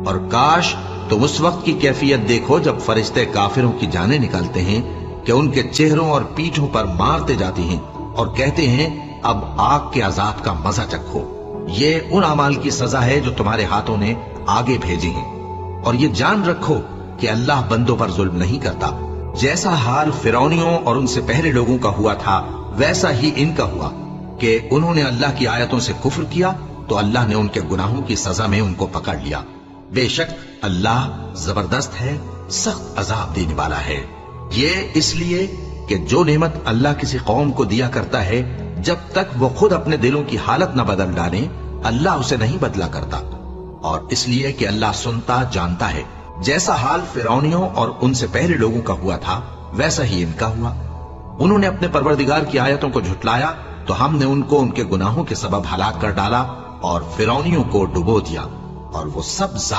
اور کاش تم اس وقت کی کیفیت دیکھو جب فرشتے کافروں کی جانیں نکالتے ہیں کہ ان کے چہروں اور پیٹھوں پر مارتے جاتے ہیں اور کہتے ہیں اب آگ کے عذاب کا مزہ چکھو، یہ ان اعمال کی سزا ہے جو تمہارے ہاتھوں نے آگے بھیجے ہیں، اور یہ جان رکھو کہ اللہ بندوں پر ظلم نہیں کرتا۔ جیسا حال فرعونیوں اور ان سے پہلے لوگوں کا ہوا تھا ویسا ہی ان کا ہوا کہ انہوں نے اللہ کی آیتوں سے کفر کیا تو اللہ نے ان کے گناہوں کی سزا میں ان کو پکڑ لیا۔ بے شک اللہ زبردست ہے، سخت عذاب دینے والا ہے۔ یہ اس لیے کہ جو نعمت اللہ کسی قوم کو دیا کرتا ہے جب تک وہ خود اپنے دلوں کی حالت نہ بدل ڈالیں اللہ اسے نہیں بدلا کرتا، اور اس لیے کہ اللہ سنتا جانتا ہے۔ جیسا حال فرعونیوں اور ان سے پہلے لوگوں کا ہوا تھا ویسا ہی ان کا ہوا۔ انہوں نے اپنے پروردگار کی آیتوں کو جھٹلایا تو ہم نے ان کو ان کے گناہوں کے سبب ہلاک کر ڈالا اور فرعونیوں کو ڈبو دیا، اور وہ سب ظالم